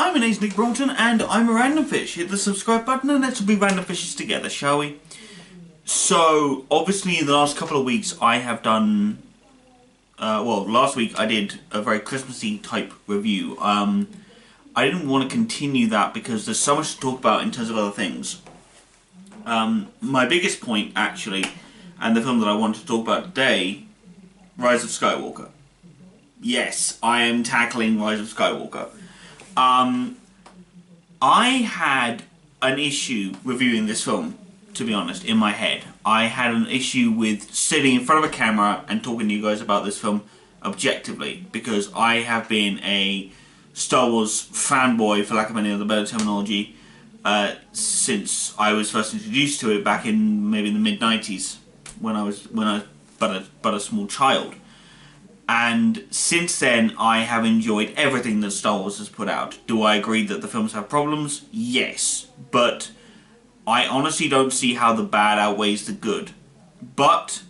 Hi, my name's Nick Broughton and I'm a Randomfish. Hit the subscribe button and let's be Randomfishes together, shall we? So, obviously in the last couple of weeks I have done... last week I did a very Christmassy type review. I didn't want to continue that because there's so much to talk about in terms of other things. My biggest point, actually, and the film that I want to talk about today, Rise of Skywalker. Yes, I am tackling Rise of Skywalker. I had an issue reviewing this film, to be honest, in my head. I had an issue with sitting in front of a camera and talking to you guys about this film objectively, because I have been a Star Wars fanboy, for lack of any other better terminology, since I was first introduced to it back in maybe the mid-90s, when I was but a small child. And since then, I have enjoyed everything that Star Wars has put out. Do I agree that the films have problems? Yes. But I honestly don't see how the bad outweighs the good. But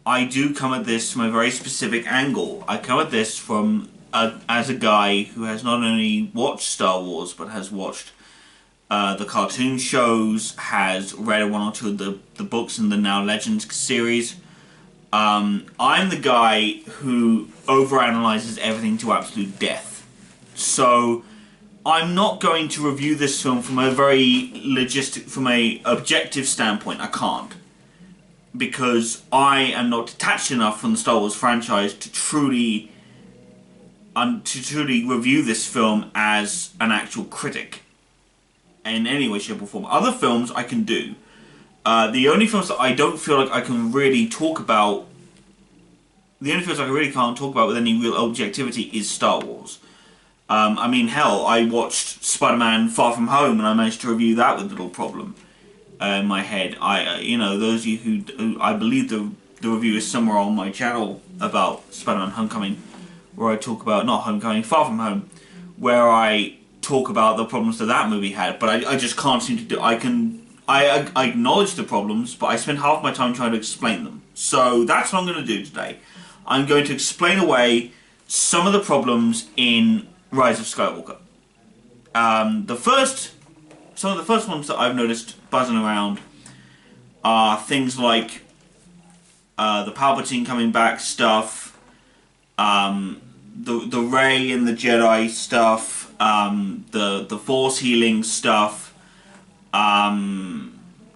I do come at this from a very specific angle. I come at this from as a guy who has not only watched Star Wars, but has watched the cartoon shows, has read one or two of the books in the Now Legends series. I'm the guy who overanalyzes everything to absolute death. So I'm not going to review this film from a very from a objective standpoint. I can't, because I am not detached enough from the Star Wars franchise to truly review this film as an actual critic in any way, shape or form. Other films I can do. The only films that I don't feel like I can really talk about, the only films I really can't talk about with any real objectivity is Star Wars. I mean, hell, I watched Spider-Man Far From Home and I managed to review that with little problem in my head. Those of you who I believe the review is somewhere on my channel about Spider-Man Homecoming, where I talk about, not Homecoming, Far From Home, where I talk about the problems that movie had, but I just can't seem to do, I acknowledge the problems, but I spend half my time trying to explain them. So that's what I'm going to do today. I'm going to explain away some of the problems in Rise of Skywalker. Some of the first ones that I've noticed buzzing around are things like the Palpatine coming back stuff, the Rey and the Jedi stuff, the Force healing stuff,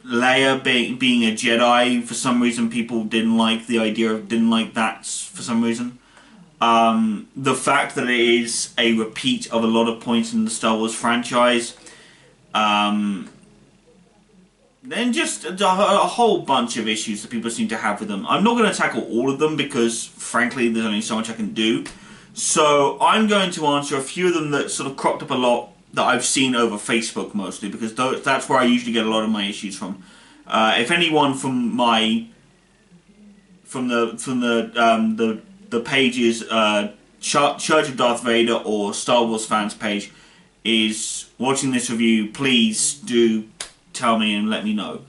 Leia being a Jedi. For some reason people didn't like that for some reason. The fact that it is a repeat of a lot of points in the Star Wars franchise. Then just a whole bunch of issues that people seem to have with them. I'm not going to tackle all of them because, frankly, there's only so much I can do. So I'm going to answer a few of them that sort of cropped up a lot that I've seen over Facebook mostly, because that's where I usually get a lot of my issues from. If anyone from the pages Church of Darth Vader or Star Wars fans page is watching this review, please do tell me and let me know.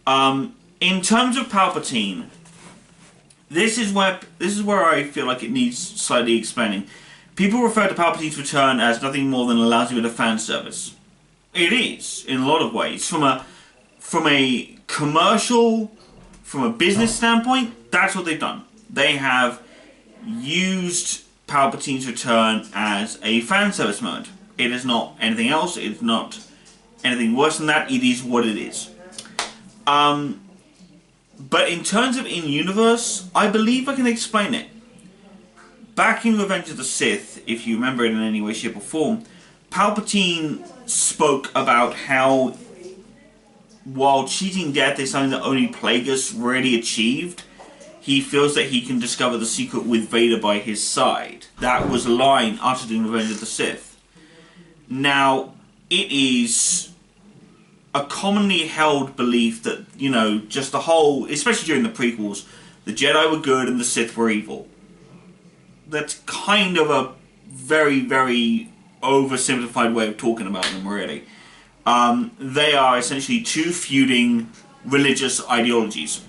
In terms of Palpatine, this is where I feel like it needs slightly explaining. People refer to Palpatine's return as nothing more than a lousy bit of fan service. It is, in a lot of ways. From a commercial, from a business standpoint, that's what they've done. They have used Palpatine's return as a fan service moment. It is not anything else. It's not anything worse than that. It is what it is. But in terms of in-universe, I believe I can explain it. Back in Revenge of the Sith, if you remember it in any way, shape or form, Palpatine spoke about how, while cheating death is something that only Plagueis really achieved, he feels that he can discover the secret with Vader by his side. That was a line uttered in Revenge of the Sith. Now, it is a commonly held belief that, just the whole, especially during the prequels, the Jedi were good and the Sith were evil. That's kind of a very, very oversimplified way of talking about them, really. They are essentially two feuding religious ideologies.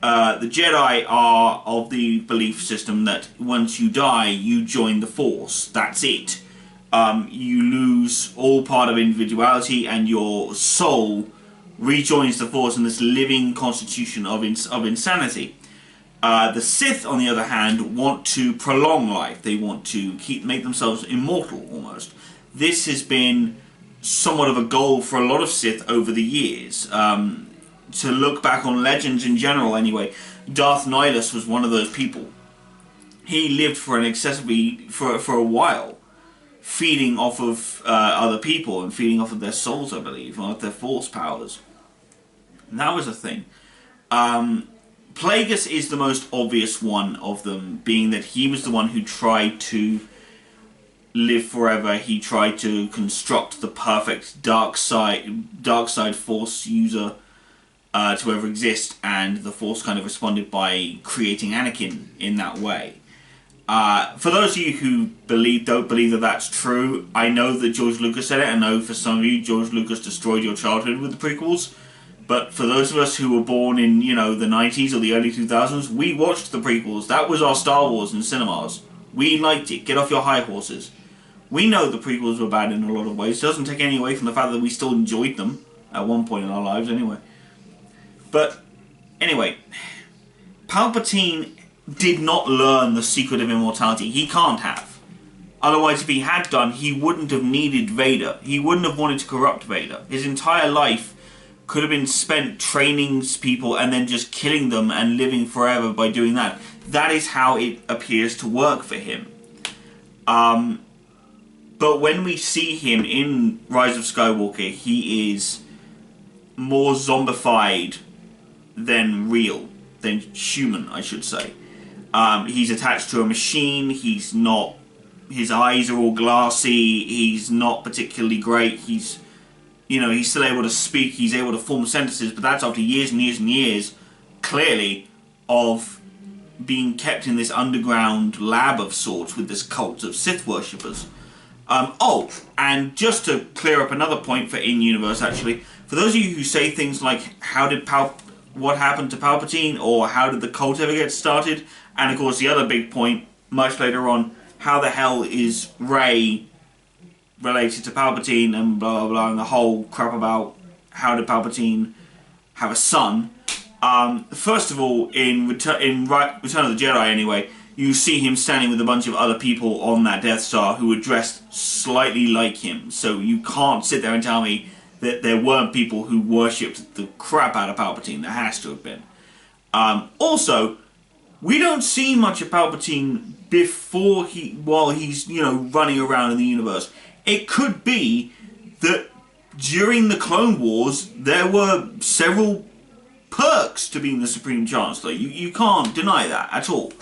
The Jedi are of the belief system that once you die, you join the Force. That's it. you lose all part of individuality, and your soul rejoins the Force in this living constitution of insanity. The Sith, on the other hand, want to prolong life. They want to make themselves immortal, almost. This has been somewhat of a goal for a lot of Sith over the years. To look back on legends in general, anyway, Darth Nihilus was one of those people. He lived for for a while, feeding off of other people and feeding off of their souls, I believe, or their Force powers. And that was a thing. Plagueis is the most obvious one of them, being that he was the one who tried to live forever. He tried to construct the perfect dark side Force user to ever exist, and the Force kind of responded by creating Anakin in that way. For those of you who don't believe that that's true, I know that George Lucas said it. I know for some of you, George Lucas destroyed your childhood with the prequels. But for those of us who were born in, the 90s or the early 2000s, we watched the prequels. That was our Star Wars in cinemas. We liked it. Get off your high horses. We know the prequels were bad in a lot of ways. It doesn't take any away from the fact that we still enjoyed them at one point in our lives anyway. But anyway, Palpatine did not learn the secret of immortality. He can't have. Otherwise, if he had done, he wouldn't have needed Vader. He wouldn't have wanted to corrupt Vader. His entire life could have been spent training people and then just killing them and living forever by doing that. That is how it appears to work for him. But when we see him in Rise of Skywalker, he is more zombified than real, than human, I should say. He's attached to a machine. He's not. His eyes are all glassy. He's not particularly great. He's still able to speak. He's able to form sentences, but that's after years and years and years, clearly, of being kept in this underground lab of sorts with this cult of Sith worshippers. And just to clear up another point for in-universe, actually, for those of you who say things like, what happened to Palpatine, or how did the cult ever get started, and of course the other big point, much later on, how the hell is Rey related to Palpatine, and blah blah blah, and the whole crap about how did Palpatine have a son. First of all, in Return of the Jedi anyway, you see him standing with a bunch of other people on that Death Star who were dressed slightly like him, so you can't sit there and tell me that there weren't people who worshipped the crap out of Palpatine. There has to have been. Also, we don't see much of Palpatine while he's running around in the universe. It could be that during the Clone Wars, there were several perks to being the Supreme Chancellor. You can't deny that at all.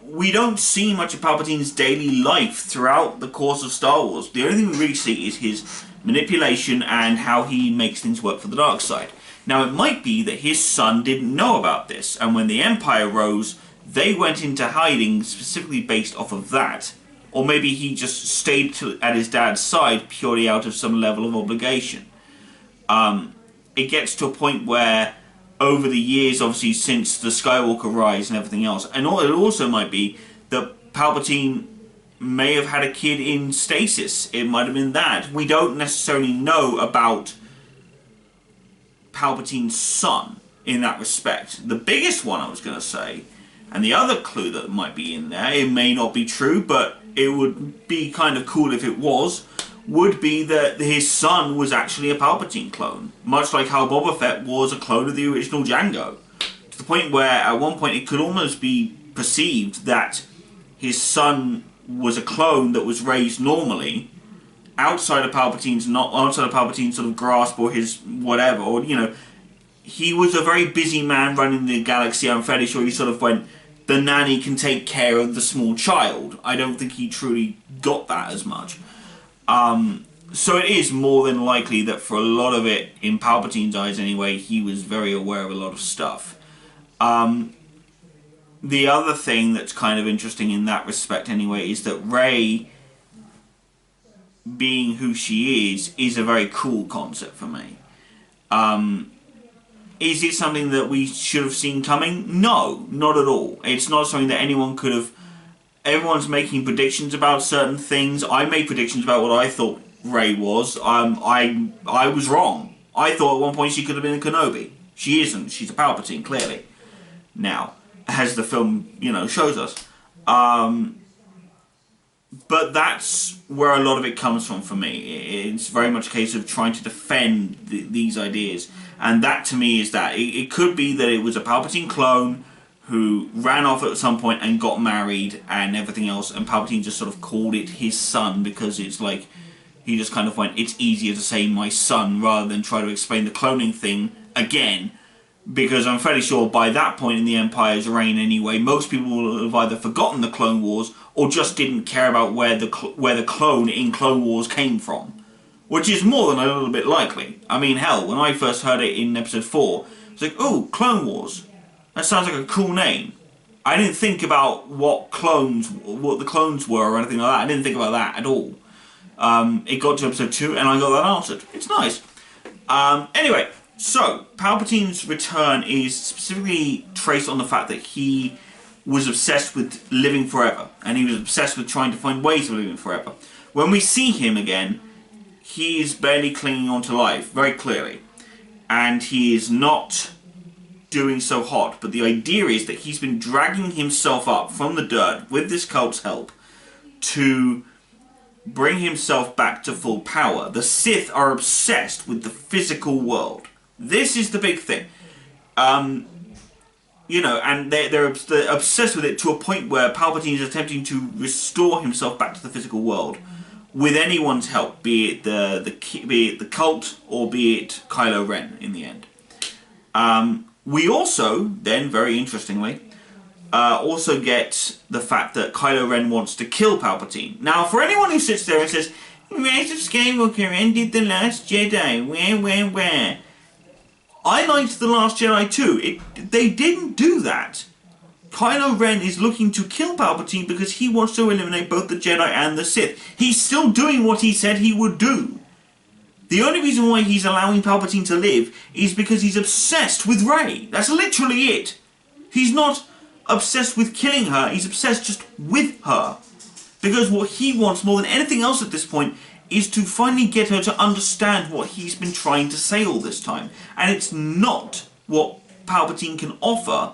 We don't see much of Palpatine's daily life throughout the course of Star Wars. The only thing we really see is his manipulation and how he makes things work for the dark side. Now, it might be that his son didn't know about this, and when the Empire rose, they went into hiding specifically based off of that. Or maybe he just stayed at his dad's side purely out of some level of obligation. It gets to a point where, over the years, obviously, since the Skywalker rise and everything else, and it also might be that Palpatine may have had a kid in stasis. It might have been that. We don't necessarily know about Palpatine's son in that respect. The biggest one, I was going to say, and the other clue that might be in there, it may not be true, but it would be kind of cool if it was, would be that his son was actually a Palpatine clone. Much like how Boba Fett was a clone of the original Jango. To the point where, at one point, it could almost be perceived that his son was a clone that was raised normally, outside of Palpatine's sort of grasp or his whatever, or he was a very busy man running the galaxy. I'm fairly sure he sort of went, the nanny can take care of the small child. I don't think he truly got that as much. So it is more than likely that for a lot of it, in Palpatine's eyes anyway, he was very aware of a lot of stuff. The other thing that's kind of interesting in that respect anyway is that Rey, being who she is a very cool concept for me. Is it something that we should have seen coming? No, not at all. It's not something that anyone could have everyone's making predictions about certain things. I made predictions about what I thought Rey was. I was wrong. I thought at one point she could have been a Kenobi. She isn't. She's a Palpatine, clearly. Now, as the film, shows us. But that's where a lot of it comes from for me. It's very much a case of trying to defend these ideas. And that, to me, is that. It could be that it was a Palpatine clone who ran off at some point and got married and everything else, and Palpatine just sort of called it his son because it's like, he just kind of went, it's easier to say my son rather than try to explain the cloning thing again, because I'm fairly sure by that point in the Empire's reign anyway, most people will have either forgotten the Clone Wars or just didn't care about where the clone in Clone Wars came from, which is more than a little bit likely. I mean, hell, when I first heard it in Episode 4, it's like, oh, Clone Wars. That sounds like a cool name. I didn't think about what the clones were or anything like that. I didn't think about that at all. It got to Episode 2 and I got that answered. It's nice. Anyway, so Palpatine's return is specifically traced on the fact that he was obsessed with living forever. And he was obsessed with trying to find ways of living forever. When we see him again, he is barely clinging on to life, very clearly. And he is not doing so hot, but the idea is that he's been dragging himself up from the dirt with this cult's help to bring himself back to full power. The Sith are obsessed with the physical world. This is the big thing. And they're obsessed with it to a point where Palpatine is attempting to restore himself back to the physical world with anyone's help, be it the cult or be it Kylo Ren in the end. We also, then, very interestingly, also get the fact that Kylo Ren wants to kill Palpatine. Now, for anyone who sits there and says, Rise of Skywalker ended The Last Jedi, where? I liked The Last Jedi too. They didn't do that. Kylo Ren is looking to kill Palpatine because he wants to eliminate both the Jedi and the Sith. He's still doing what he said he would do. The only reason why he's allowing Palpatine to live is because he's obsessed with Rey. That's literally it. He's not obsessed with killing her, he's obsessed just with her. Because what he wants more than anything else at this point is to finally get her to understand what he's been trying to say all this time. And it's not what Palpatine can offer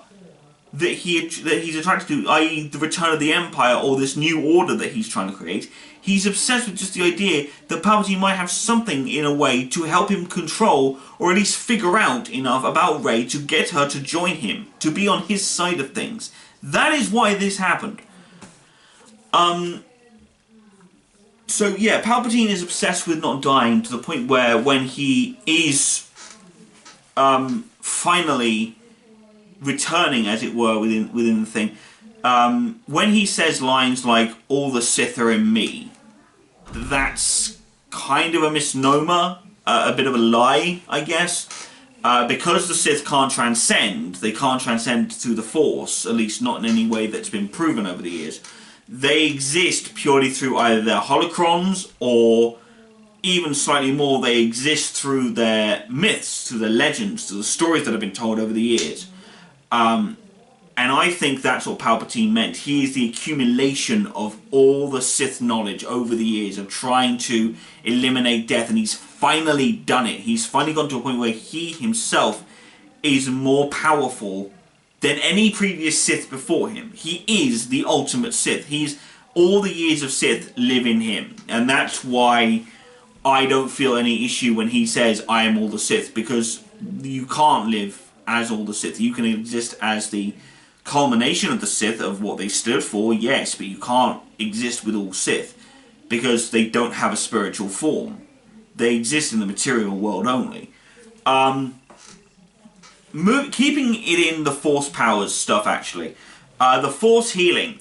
that he's attracted to, i.e. the return of the Empire or this new order that he's trying to create. He's obsessed with just the idea that Palpatine might have something in a way to help him control or at least figure out enough about Rey to get her to join him, to be on his side of things. That is why this happened. So yeah, Palpatine is obsessed with not dying to the point where when he is finally returning, as it were, within the thing, when he says lines like, all the Sith are in me, that's kind of a misnomer, a bit of a lie, I guess. Because the Sith can't transcend, they can't transcend through the Force, at least not in any way that's been proven over the years. They exist purely through either their holocrons, or even slightly more, they exist through their myths, through their legends, through the stories that have been told over the years. And I think that's what Palpatine meant. He is the accumulation of all the Sith knowledge over the years of trying to eliminate death, and he's finally done it. He's finally gotten to a point where he himself is more powerful than any previous Sith before him. He is the ultimate Sith. All the years of Sith live in him. And that's why I don't feel any issue when he says, I am all the Sith, because you can't live as all the Sith. You can exist as the culmination of the Sith, of what they stood for, yes, but you can't exist with all Sith, because they don't have a spiritual form. They exist in the material world only. Keeping it in the Force powers stuff, actually. The Force healing.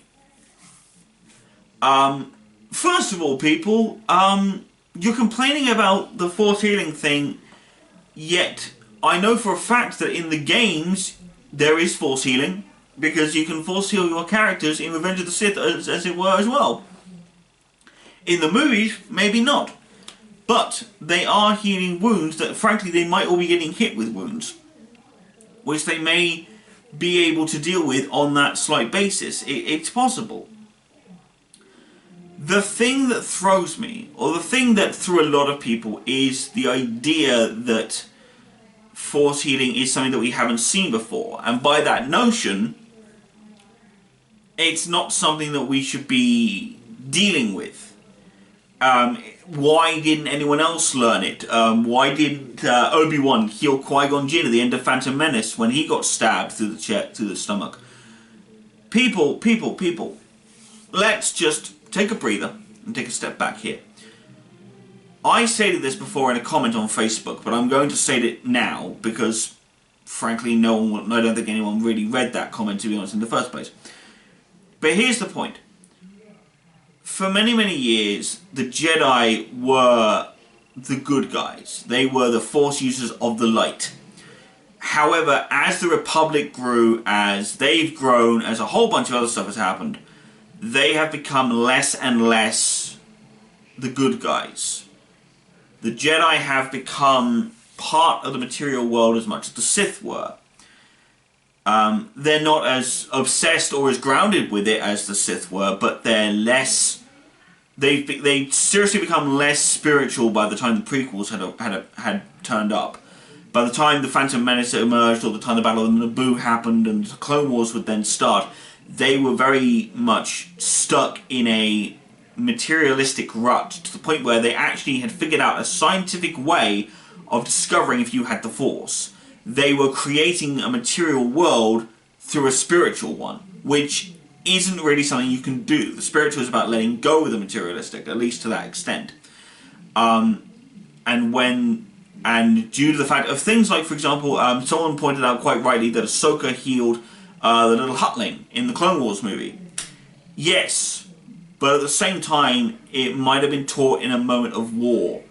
First of all, people, you're complaining about the Force healing thing, yet I know for a fact that in the games there is Force healing, because you can Force heal your characters in Revenge of the Sith, as it were, as well. In the movies, maybe not. But they are healing wounds that, frankly, they might all be getting hit with wounds, which they may be able to deal with on that slight basis. It's possible. The thing that throws me, or the thing that threw a lot of people, is the idea that force healing is something that we haven't seen before. And by that notion, it's not something that we should be dealing with. Why didn't anyone else learn it? Why didn't Obi-Wan heal Qui-Gon Jinn at the end of Phantom Menace when he got stabbed through the stomach? People. Let's just take a breather and take a step back here. I stated this before in a comment on Facebook, but I'm going to state it now because, frankly, I don't think anyone really read that comment, to be honest, in the first place. But here's the point. For many, many years, the Jedi were the good guys. They were the Force users of the light. However, as the Republic grew, as they've grown, as a whole bunch of other stuff has happened, they have become less and less the good guys. The Jedi have become part of the material world as much as the Sith were. They're not as obsessed or as grounded with it as the Sith were, but they're less... They've seriously become less spiritual by the time the prequels had turned up. By the time the Phantom Menace emerged, or the time the Battle of Naboo happened and the Clone Wars would then start, they were very much stuck in a materialistic rut, to the point where they actually had figured out a scientific way of discovering if you had the Force. They were creating a material world through a spiritual one, which isn't really something you can do. The spiritual is about letting go of the materialistic, at least to that extent. And due to the fact of things like, for example, someone pointed out quite rightly that Ahsoka healed the little Huttling in the Clone Wars movie. Yes, but at the same time, it might have been taught in a moment of war.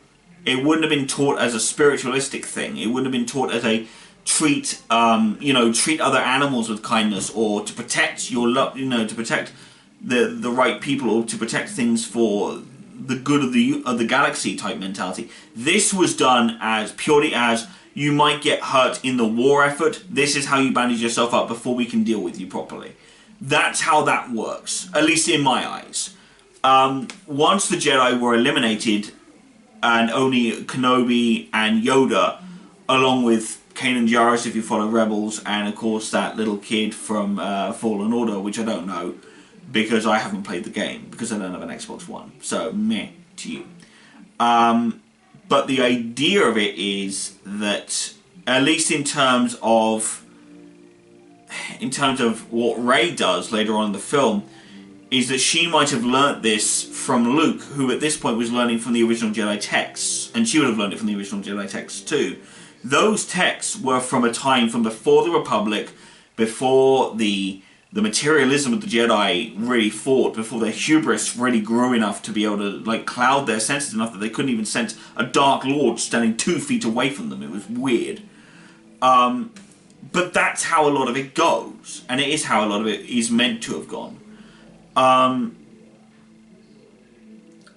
It wouldn't have been taught as a spiritualistic thing. It wouldn't have been taught as a treat other animals with kindness, or to protect to protect the right people, or to protect things for the good of the galaxy type mentality. This was done as purely as, you might get hurt in the war effort, this is how you bandage yourself up before we can deal with you properly. That's how that works, at least in my eyes. Once the Jedi were eliminated, and only Kenobi and Yoda, along with Kanan Jarrus if you follow Rebels, and of course that little kid from Fallen Order, which I don't know, because I haven't played the game, because I don't have an Xbox One, so meh to you. But the idea of it is that, at least in terms of what Rey does later on in the film, is that she might have learnt this from Luke, who at this point was learning from the original Jedi texts, and she would have learned it from the original Jedi texts too. Those texts were from a time from before the Republic, before the materialism of the Jedi really fought, before their hubris really grew enough to be able to cloud their senses enough that they couldn't even sense a Dark Lord standing 2 feet away from them. It was weird. But that's how a lot of it goes, and it is how a lot of it is meant to have gone.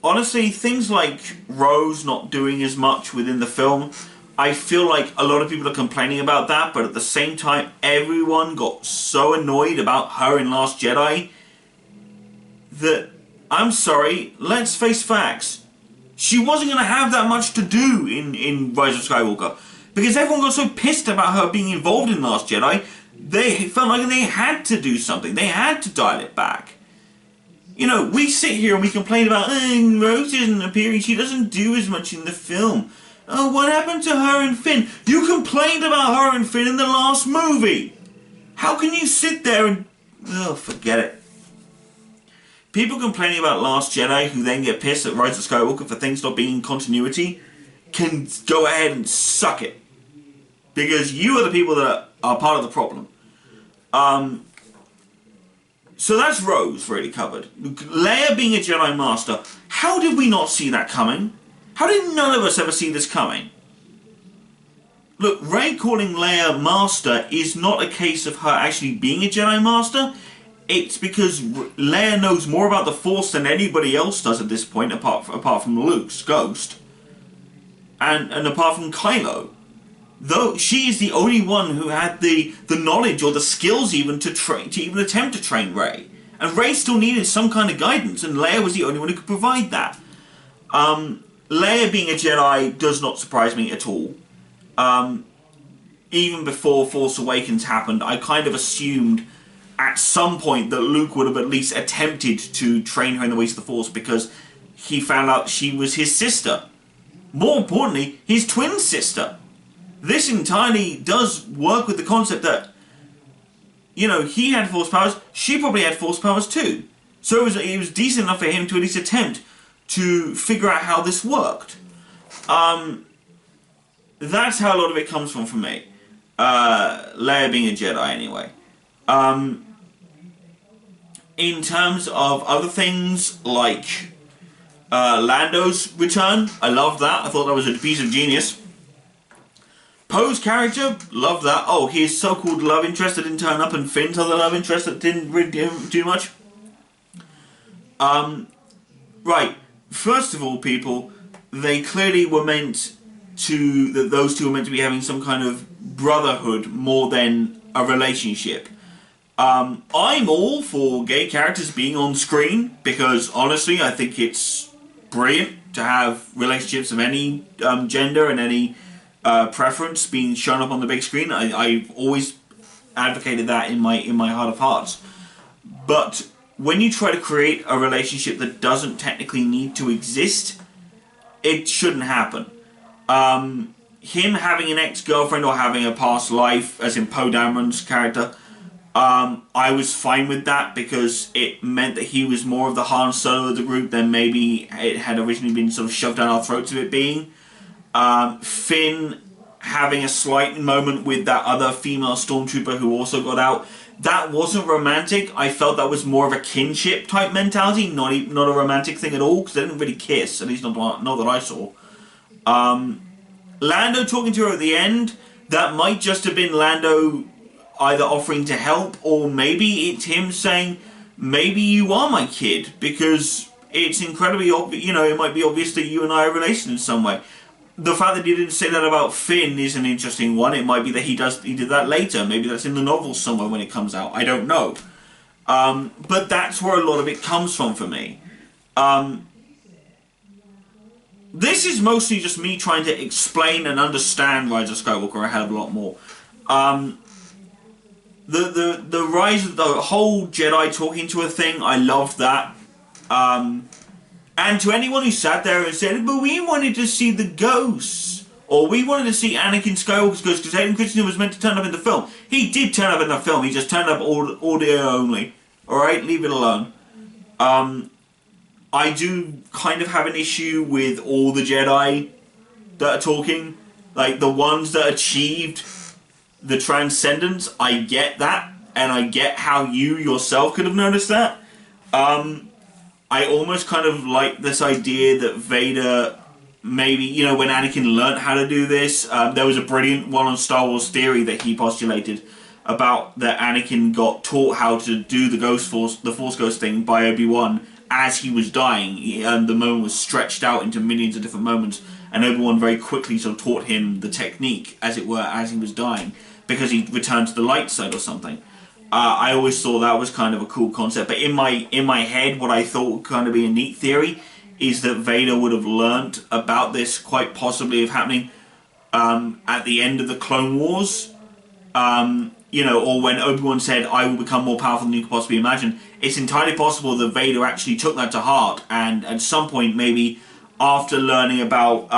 Honestly, things like Rose not doing as much within the film, I feel like a lot of people are complaining about that, but at the same time, everyone got so annoyed about her in Last Jedi that, I'm sorry, let's face facts. She wasn't going to have that much to do in Rise of Skywalker, because everyone got so pissed about her being involved in Last Jedi, they felt like they had to do something. They had to dial it back. You know, we sit here and we complain about, Rose isn't appearing, she doesn't do as much in the film. Oh, what happened to her and Finn? You complained about her and Finn in the last movie! How can you sit there and... Oh, forget it. People complaining about Last Jedi, who then get pissed at Rise of Skywalker for things not being in continuity, can go ahead and suck it. Because you are the people that are part of the problem. So that's Rose really covered. Leia being a Jedi Master, how did we not see that coming? How did none of us ever see this coming? Look, Rey calling Leia Master is not a case of her actually being a Jedi Master. It's because Leia knows more about the Force than anybody else does at this point, apart from Luke's ghost. And apart from Kylo. Though she is the only one who had the knowledge or the skills even to even attempt to train Rey. And Rey still needed some kind of guidance, and Leia was the only one who could provide that. Leia being a Jedi does not surprise me at all. Even before Force Awakens happened, I kind of assumed at some point that Luke would have at least attempted to train her in the ways of the Force, because he found out she was his sister. More importantly, his twin sister. This entirely does work with the concept that, you know, he had Force powers, she probably had Force powers too. So it was decent enough for him to at least attempt to figure out how this worked. That's how a lot of it comes from for me. Leia being a Jedi anyway. In terms of other things like Lando's return, I loved that. I thought that was a piece of genius. Poe's character, loved that. Oh, his so-called love interest that didn't turn up, and Finn's other love interest that didn't really do much. Right. First of all, people, they clearly were meant to, that those two were meant to be having some kind of brotherhood more than a relationship. I'm all for gay characters being on screen, because honestly I think it's brilliant to have relationships of any gender and any preference being shown up on the big screen. I've always advocated that in my heart of hearts. But when you try to create a relationship that doesn't technically need to exist, it shouldn't happen. Him having an ex-girlfriend or having a past life, as in Poe Dameron's character, I was fine with that, because it meant that he was more of the Han Solo of the group than maybe it had originally been sort of shoved down our throats of it being. Finn having a slight moment with that other female stormtrooper who also got out, that wasn't romantic. I felt that was more of a kinship type mentality, not a romantic thing at all, because they didn't really kiss, at least not that I saw. Lando talking to her at the end, that might just have been Lando either offering to help, or maybe it's him saying, maybe you are my kid, because it's incredibly obvious, you know, it might be obvious that you and I are related in some way. The fact that he didn't say that about Finn is an interesting one. It might be that he did that later. Maybe that's in the novel somewhere when it comes out. I don't know. But that's where a lot of it comes from for me. This is mostly just me trying to explain and understand Rise of Skywalker a hell of a lot more. The rise of the whole Jedi talking to a thing, I loved that. And to anyone who sat there and said, but we wanted to see the ghosts, or we wanted to see Anakin Skywalker's ghost, because Hayden Christensen was meant to turn up in the film. He did turn up in the film, he just turned up audio only. Alright, leave it alone. I do kind of have an issue with all the Jedi that are talking. Like, the ones that achieved the transcendence, I get that, and I get how you yourself could have noticed that. I almost kind of like this idea that Vader, maybe, you know, when Anakin learnt how to do this, there was a brilliant one on Star Wars Theory that he postulated about that Anakin got taught how to do the Force Ghost thing by Obi-Wan as he was dying, and the moment was stretched out into millions of different moments, and Obi-Wan very quickly sort of taught him the technique, as it were, as he was dying, because he returned to the light side or something. I always thought that was kind of a cool concept, but in my head, what I thought would kind of be a neat theory is that Vader would have learnt about this, quite possibly of happening at the end of the Clone Wars, you know, or when Obi-Wan said, I will become more powerful than you could possibly imagine. It's entirely possible that Vader actually took that to heart, and at some point, maybe after learning about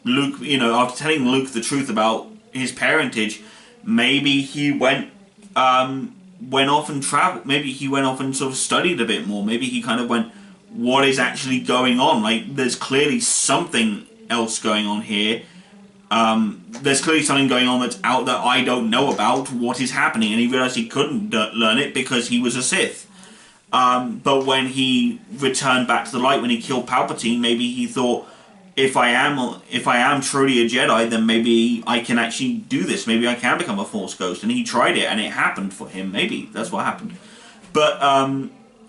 Luke, you know, after telling Luke the truth about his parentage, maybe he went off and traveled. Maybe he went off and sort of studied a bit more. Maybe he kind of went, what is actually going on? Like, there's clearly something else going on here. There's clearly something going on that's out that I don't know about. What is happening? And he realized he couldn't learn it because he was a Sith. But when he returned back to the light, when he killed Palpatine, maybe he thought, if I am truly a Jedi, then maybe I can actually do this. Maybe I can become a Force Ghost. And he tried it, and it happened for him. Maybe that's what happened. But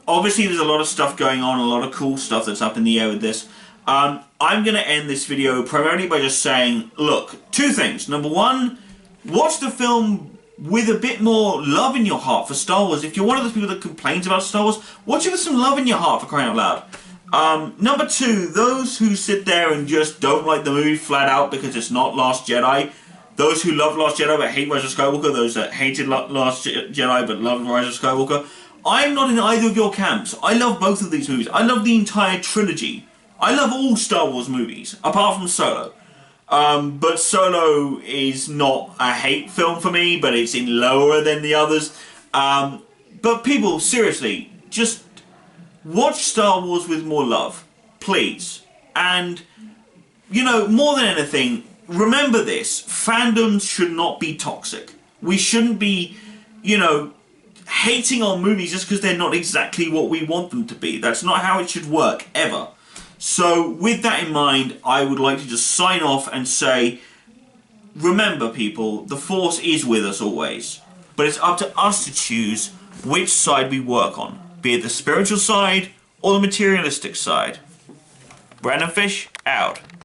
obviously, there's a lot of stuff going on, a lot of cool stuff that's up in the air with this. I'm going to end this video primarily by just saying, look, two things. Number one, watch the film with a bit more love in your heart for Star Wars. If you're one of those people that complains about Star Wars, watch it with some love in your heart, for crying out loud. Number two, those who sit there and just don't like the movie flat out because it's not Last Jedi. Those who love Last Jedi but hate Rise of Skywalker. Those that hated Last Jedi but loved Rise of Skywalker. I'm not in either of your camps. I love both of these movies. I love the entire trilogy. I love all Star Wars movies, apart from Solo. But Solo is not a hate film for me, but it's in lower than the others. But people, seriously, just watch Star Wars with more love, please. And, you know, more than anything, remember this, fandoms should not be toxic. We shouldn't be, you know, hating on movies just because they're not exactly what we want them to be. That's not how it should work, ever. So, with that in mind, I would like to just sign off and say, remember people, the Force is with us always. But it's up to us to choose which side we work on, be it the spiritual side or the materialistic side. Randomfish, out.